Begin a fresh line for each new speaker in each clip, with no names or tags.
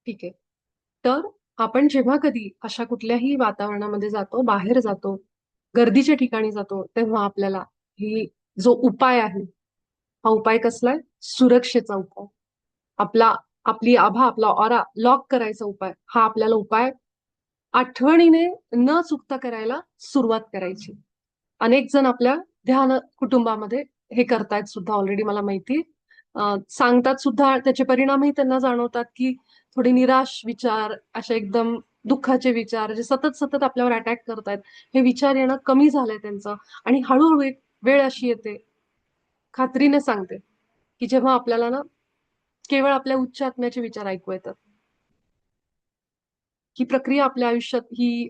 ठीक आहे. तर आपण जेव्हा कधी अशा कुठल्याही वातावरणामध्ये जातो, बाहेर जातो, गर्दीच्या ठिकाणी जातो, तेव्हा आपल्याला ही जो उपाय आहे, हा उपाय कसला आहे? सुरक्षेचा उपाय. आपला आपली आभा, आपला ऑरा लॉक करायचा उपाय, हा आपल्याला उपाय आठवणीने न चुकता करायला सुरुवात करायची. अनेक जण आपल्या ध्यान कुटुंबामध्ये हे करतायत सुद्धा, ऑलरेडी मला माहिती. सांगतात सुद्धा, त्याचे परिणामही त्यांना जाणवतात की थोडे निराश विचार, असे एकदम दुःखाचे विचार जे सतत सतत आपल्यावर अटॅक करतायत, हे विचार येणं कमी झालंय त्यांचं. आणि हळूहळू एक वेळ अशी येते, खात्रीने सांगते, की जेव्हा आपल्याला ना केवळ आपल्या उच्च आत्म्याचे विचार ऐकू येतात. ही प्रक्रिया आपल्या आयुष्यात, ही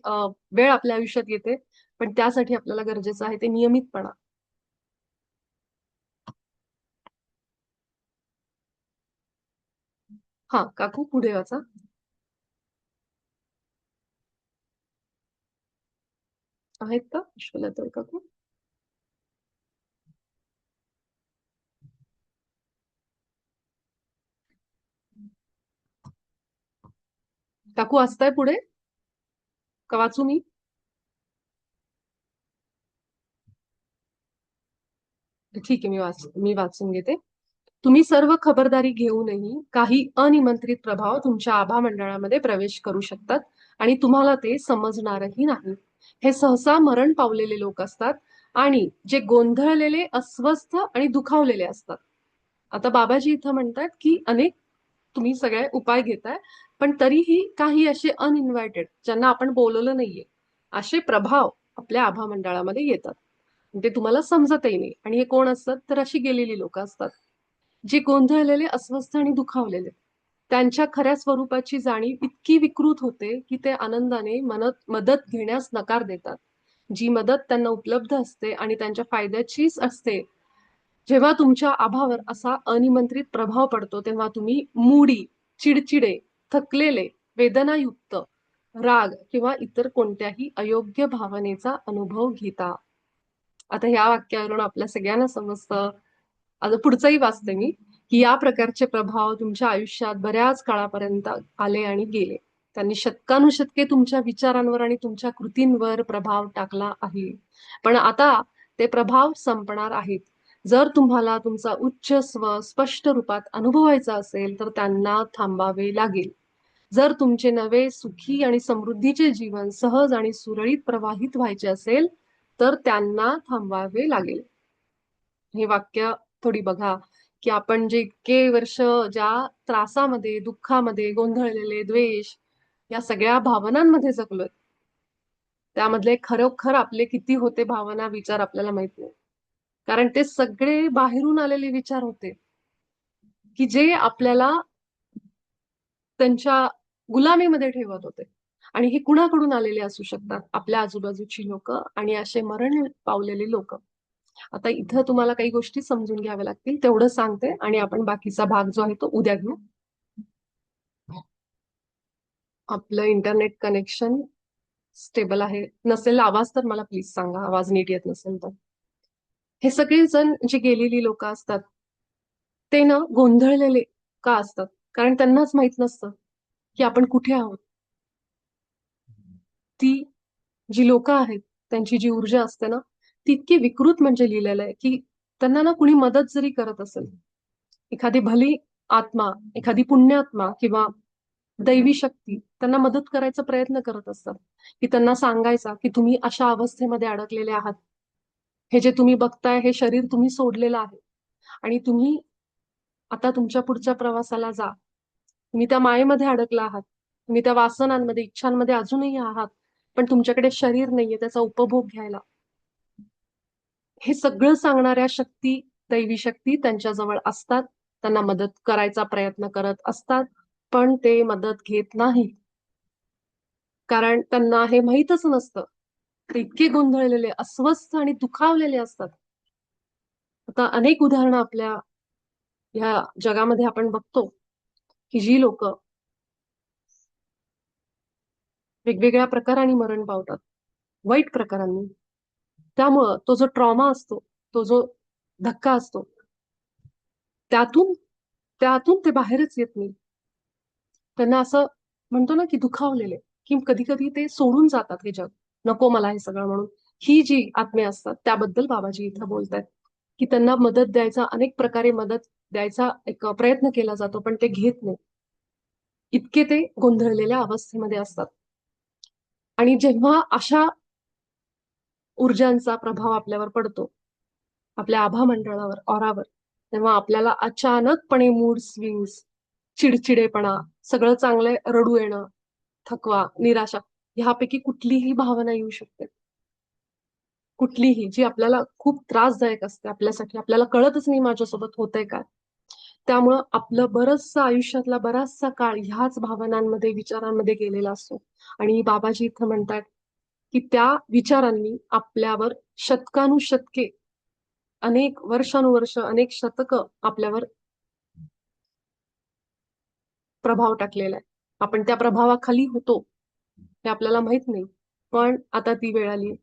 वेळ आपल्या आयुष्यात येते. पण त्यासाठी आपल्याला गरजेचं आहे ते नियमितपणा. हा काकू, पुढे वाचा. आहेत का विश्वलता काकू? काकू वाचताय पुढे का वाचू मी? ठीक आहे, मी वाचून घेते. तुम्ही सर्व खबरदारी घेऊनही काही अनिमंत्रित प्रभाव तुमच्या आभा मंडळामध्ये प्रवेश करू शकतात आणि तुम्हाला ते समजणारही नाही. हे सहसा मरण पावलेले लोक असतात आणि जे गोंधळलेले, अस्वस्थ आणि दुखावलेले असतात. आता बाबाजी इथं म्हणतात की अनेक तुम्ही सगळे उपाय घेताय, पण तरीही काही असे अनइन्व्हायटेड, ज्यांना आपण बोलवलं नाहीये, असे प्रभाव आपल्या आभा मंडळामध्ये येतात. ते तुम्हाला समजतही नाही. आणि हे कोण असतात? तर अशी गेलेली लोक असतात, जे गोंधळलेले, अस्वस्थ आणि दुखावलेले. त्यांच्या खऱ्या स्वरूपाची जाणीव इतकी विकृत होते की ते आनंदाने मदत घेण्यास नकार देतात. जी मदत त्यांना उपलब्ध असते आणि त्यांच्या फायद्याचीच असते, जेव्हा तुमच्या आभावर असा अनिमंत्रित प्रभाव पडतो, तेव्हा तुम्ही मूडी, चिडचिडे, थकलेले, वेदनायुक्त, राग किंवा इतर कोणत्याही अयोग्य भावनेचा अनुभव घेता. आता ह्या वाक्यावरून आपल्या सगळ्यांना समजतं, आता पुढचंही वाचते मी, की या प्रकारचे प्रभाव तुमच्या आयुष्यात बऱ्याच काळापर्यंत आले आणि गेले. त्यांनी शतकानुशतके तुमच्या विचारांवर आणि तुमच्या कृतींवर प्रभाव टाकला आहे. पण आता ते प्रभाव संपणार आहेत. जर तुम्हाला तुमचा उच्च स्व स्पष्ट रूपात अनुभवायचा असेल तर त्यांना थांबावे लागेल. जर तुमचे नवे सुखी आणि समृद्धीचे जीवन सहज आणि सुरळीत प्रवाहित व्हायचे असेल तर त्यांना थांबवावे लागेल. हे वाक्य थोडी बघा, की आपण जे इतके वर्ष ज्या त्रासामध्ये, दुःखामध्ये, गोंधळलेले, द्वेष या सगळ्या भावनांमध्ये जगलोय, त्यामधले खरोखर आपले किती होते भावना, विचार आपल्याला माहित नाही. कारण ते सगळे बाहेरून आलेले विचार होते, की जे आपल्याला त्यांच्या गुलामीमध्ये ठेवत होते. आणि हे कुणाकडून आलेले असू शकतात? आपल्या आजूबाजूची लोक आणि असे मरण पावलेले लोक. आता इथं तुम्हाला काही गोष्टी समजून घ्याव्या लागतील, तेवढं सांगते आणि आपण बाकीचा भाग जो आहे तो उद्या घेऊ. आपलं इंटरनेट कनेक्शन स्टेबल आहे नसेल, आवाज तर मला प्लीज सांगा, आवाज नीट येत नसेल तर. हे सगळे जण जे गेलेली लोक असतात, ते ना गोंधळलेले का असतात? कारण त्यांनाच माहित नसतं की आपण कुठे आहोत. ती जी लोक आहेत, त्यांची जी ऊर्जा असते ना, ती इतकी विकृत म्हणजे लिहिलेलं आहे की त्यांना ना कुणी मदत जरी करत असेल, एखादी भली आत्मा, एखादी पुण्यात्मा किंवा दैवी शक्ती त्यांना मदत करायचा प्रयत्न करत असतात, की त्यांना सांगायचा की तुम्ही अशा अवस्थेमध्ये अडकलेले आहात. हे जे तुम्ही बघताय, हे शरीर तुम्ही सोडलेलं आहे आणि तुम्ही आता तुमच्या पुढच्या प्रवासाला जा. तुम्ही त्या मायेमध्ये अडकला आहात, तुम्ही त्या वासनांमध्ये, इच्छांमध्ये अजूनही आहात, पण तुमच्याकडे शरीर नाहीये त्याचा उपभोग घ्यायला. हे सगळं सांगणाऱ्या शक्ती, दैवी शक्ती त्यांच्याजवळ असतात. त्यांना मदत करायचा प्रयत्न करत असतात, पण ते मदत घेत नाही. कारण त्यांना हे माहीतच नसतं. ते इतके गोंधळलेले, अस्वस्थ आणि दुखावलेले असतात. आता अनेक उदाहरणं आपल्या ह्या जगामध्ये आपण बघतो, की जी लोक वेगवेगळ्या प्रकाराने मरण पावतात, वाईट प्रकारांनी. त्यामुळं तो जो ट्रॉमा असतो, तो जो धक्का असतो, त्यातून त्यातून ते बाहेरच येत नाही. त्यांना असं म्हणतो ना, की दुखावलेले, की कधी कधी ते सोडून जातात हे जग. नको मला हे सगळं म्हणून. ही जी आत्मे असतात त्याबद्दल बाबाजी इथं बोलतायत, की त्यांना मदत द्यायचा, अनेक प्रकारे मदत द्यायचा एक प्रयत्न केला जातो, पण ते घेत नाही. इतके ते गोंधळलेल्या अवस्थेमध्ये असतात. आणि जेव्हा अशा ऊर्जांचा प्रभाव आपल्यावर पडतो, आपल्या आभा मंडळावर, ऑरावर, तेव्हा आपल्याला अचानकपणे मूड स्विंग्स, चिडचिडेपणा, सगळं चांगलं रडू येणं, थकवा, निराशा, ह्यापैकी कुठलीही भावना येऊ शकते. कुठलीही जी आपल्याला खूप त्रासदायक असते आपल्यासाठी. आपल्याला कळतच नाही माझ्यासोबत होतंय काय. त्यामुळं आपलं बरचसं आयुष्यातला बराचसा काळ ह्याच भावनांमध्ये, विचारांमध्ये गेलेला असतो. आणि बाबाजी इथं म्हणतात, की त्या विचारांनी आपल्यावर शतकानुशतके, अनेक वर्षानुवर्ष, अनेक शतकं आपल्यावर प्रभाव टाकलेला आहे. आपण त्या प्रभावाखाली होतो हे आपल्याला माहित नाही. पण आता ती वेळ आली,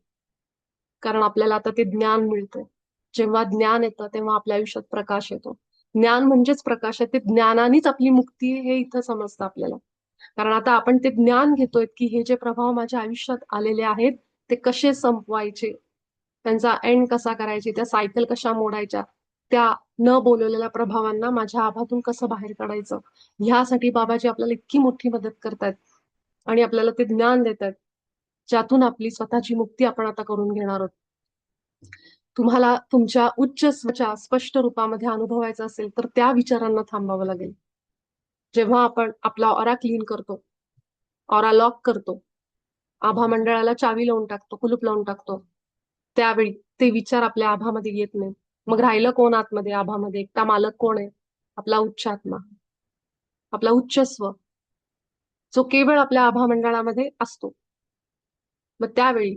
कारण आपल्याला आता ते ज्ञान मिळतंय. जेव्हा ज्ञान येतं तेव्हा आपल्या आयुष्यात प्रकाश येतो. ज्ञान म्हणजेच प्रकाश आहे. ते ज्ञानानेच आपली मुक्ती आहे हे इथं समजतं आपल्याला. कारण आता आपण ते ज्ञान घेतोय, की हे जे प्रभाव माझ्या आयुष्यात आलेले आहेत ते कसे संपवायचे, त्यांचा एंड कसा करायचे, त्या सायकल कशा मोडायच्या, त्या न बोलवलेल्या प्रभावांना माझ्या आभातून कसं बाहेर काढायचं, ह्यासाठी बाबाजी आपल्याला इतकी मोठी मदत करतायत आणि आपल्याला ते ज्ञान देतात, ज्यातून आपली स्वतःची मुक्ती आपण आता करून घेणार आहोत. तुम्हाला तुमच्या उच्च स्वच्या स्पष्ट रूपामध्ये अनुभवायचं असेल तर त्या विचारांना थांबावं लागेल. जेव्हा आपण आपला ऑरा क्लीन करतो, ऑरा लॉक करतो, आभा मंडळाला चावी लावून टाकतो, कुलूप लावून टाकतो, त्यावेळी ते विचार आपल्या आभामध्ये येत नाही. मग राहिलं कोण आतमध्ये, आभामध्ये एकटा मालक कोण आहे? आपला उच्च आत्मा, आपला उच्च स्व, जो केवळ आपल्या आभा मंडळामध्ये असतो. मग त्यावेळी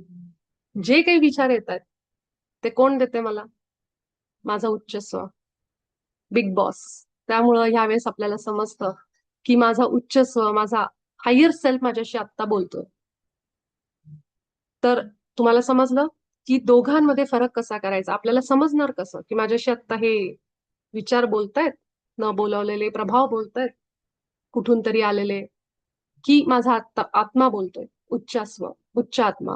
जे काही विचार येत आहेत ते कोण देते मला? माझा उच्च स्व, बिग बॉस. त्यामुळं ह्यावेळेस आपल्याला समजतं, की माझा उच्च स्व, माझा हायर सेल्फ माझ्याशी आत्ता बोलतोय. तर तुम्हाला समजलं, की दोघांमध्ये फरक कसा करायचा. आपल्याला समजणार कसं, की माझ्याशी आत्ता हे विचार बोलतायत, न बोलावलेले प्रभाव बोलतायत, कुठून तरी आलेले, की माझा आत्मा बोलतोय, उच्च स्व, उच्च आत्मा.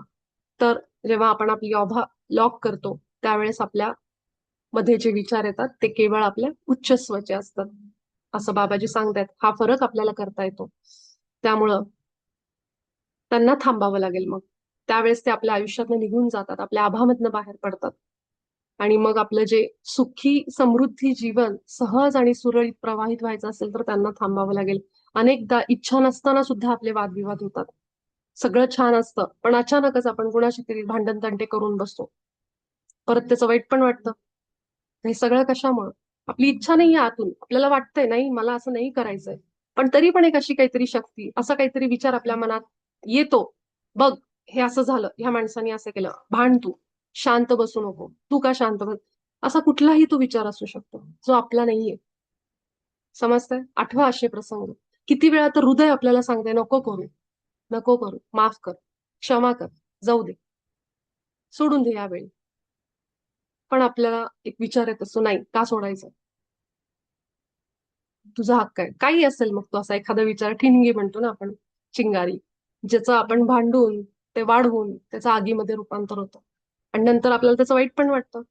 तर जेव्हा आपण आपली आभा लॉक करतो त्यावेळेस आपल्या मध्ये जे विचार येतात ते केवळ आपल्या उच्च स्वचे असतात, असं बाबाजी सांगतायत. हा फरक आपल्याला करता येतो. त्यामुळं त्यांना थांबावं लागेल. मग त्यावेळेस ते आपल्या आयुष्यातनं निघून जातात, आपल्या आभामधनं बाहेर पडतात. आणि मग आपलं जे सुखी समृद्धी जीवन सहज आणि सुरळीत प्रवाहित व्हायचं असेल तर त्यांना थांबावं लागेल. अनेकदा इच्छा नसताना सुद्धा आपले वादविवाद होतात. सगळं छान असतं पण अचानकच आपण कुणाशी तरी भांडण तंटे करून बसतो. परत त्याचं वाईट पण वाटतं. हे सगळं कशामुळं? आपली इच्छा नाहीये आतून. आपल्याला वाटतंय नाही मला असं नाही करायचंय. पण तरी पण एक अशी काहीतरी शक्ती, असा काहीतरी विचार आपल्या मनात येतो. बघ, हे असं झालं, ह्या माणसाने असं केलं, भांड तू, शांत बसू नको, तू का शांत बस. असा कुठलाही तो विचार असू शकतो, जो आपला नाहीये. समजतंय? आठवा असे प्रसंग. किती वेळा तर हृदय आपल्याला सांगते नको करू, नको करू, माफ कर, क्षमा कर, जाऊ दे, सोडून दे यावेळी. पण आपल्याला एक विचार येत असतो, नाही का सोडायचं? तुझा हक्क आहे. काही असेल मग तो असा एखादा विचार, ठिणगी म्हणतो ना आपण, चिंगारी, ज्याचं आपण भांडून, ते वाढवून त्याचं आगीमध्ये रूपांतर होतं. आणि नंतर आपल्याला त्याचं वाईट पण वाटतं.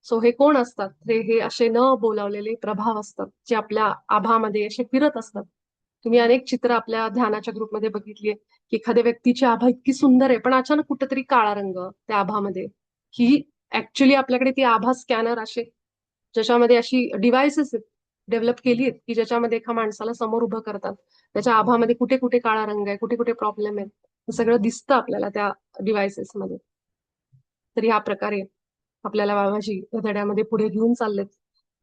सो हे कोण असतात? हे असे न बोलावलेले प्रभाव असतात, जे आपल्या आभामध्ये असे फिरत असतात. तुम्ही अनेक चित्र आपल्या ध्यानाच्या ग्रुपमध्ये बघितलीये, की एखाद्या व्यक्तीची आभा इतकी सुंदर आहे, पण अचानक कुठेतरी काळा रंग त्या आभामध्ये. ही ऍक्च्युली आपल्याकडे ती आभा स्कॅनर असे, ज्याच्यामध्ये अशी डिव्हाइसेस डेव्हलप केली आहेत, की ज्याच्यामध्ये एका माणसाला समोर उभं करतात. त्याच्या आभामध्ये कुठे कुठे काळा रंग आहे, कुठे कुठे प्रॉब्लेम आहे, हे सगळं दिसतं आपल्याला त्या डिव्हाइसेसमध्ये. तर ह्या प्रकारे आपल्याला बाबाजी या धड्यामध्ये पुढे घेऊन चाललेत.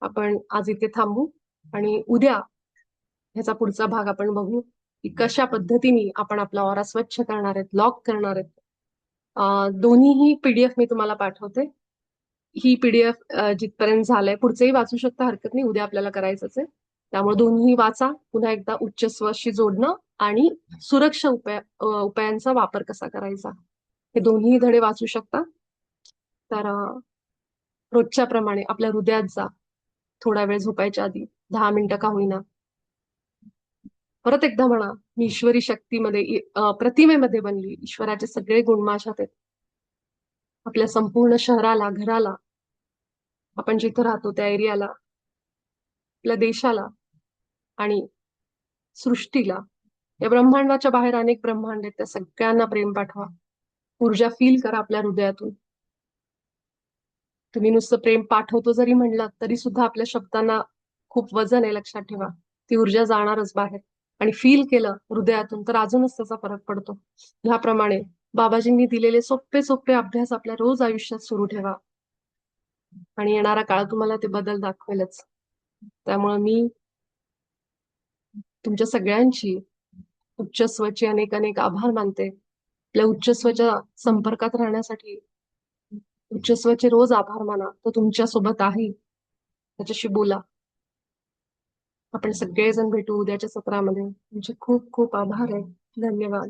आपण आज इथे थांबू आणि उद्या ह्याचा पुढचा भाग आपण बघू की कशा पद्धतीने आपण आपला ऑरा स्वच्छ करणार आहेत, लॉक करणार आहेत. दोन्हीही पीडीएफ मी तुम्हाला पाठवते. ही पीडीएफ जिथपर्यंत झालंय पुढचंही वाचू शकता, हरकत नाही, उद्या आपल्याला करायचंच आहे. त्यामुळे दोन्ही वाचा. पुन्हा एकदा उच्च स्वशी जोडणं आणि सुरक्षा उपायांचा वापर कसा करायचा, हे दोन्ही धडे वाचू शकता. तर रोजच्या प्रमाणे आपल्या हृदयात जा. थोडा वेळ झोपायच्या आधी 10 मिनिटं का होईना. परत एकदा म्हणा, मी ईश्वरी शक्तीमध्ये प्रतिमेमध्ये बनली. ईश्वराचे सगळे गुण माझ्यात आहेत. आपल्या संपूर्ण शहराला, घराला, आपण जिथं राहतो त्या एरियाला, आपल्या देशाला आणि सृष्टीला, या ब्रह्मांडाच्या बाहेर अनेक ब्रह्मांड आहेत, त्या सगळ्यांना प्रेम पाठवा. ऊर्जा फील करा आपल्या हृदयातून. तुम्ही नुसतं प्रेम पाठवतो जरी म्हणलात तरी सुद्धा आपल्या शब्दांना खूप वजन आहे, लक्षात ठेवा. ती ऊर्जा जाणारच बाहेर. आणि फील केलं हृदयातून तर अजूनच त्याचा फरक पडतो. ह्याप्रमाणे बाबाजींनी दिलेले सोपे सोपे अभ्यास आपल्या रोज आयुष्यात सुरू ठेवा आणि येणारा काळ तुम्हाला ते बदल दाखवेलच. त्यामुळे मी तुमच्या सगळ्यांची उच्चस्वचे अनेक अनेक आभार मानते. आपल्या उच्चस्वच्या संपर्कात राहण्यासाठी उच्चस्वचे रोज आभार माना. तो तुमच्या सोबत आहे, त्याच्याशी बोला. आपण सगळेजण भेटू उद्याच्या सत्रामध्ये. तुमचे खूप खूप आभार आहे. धन्यवाद.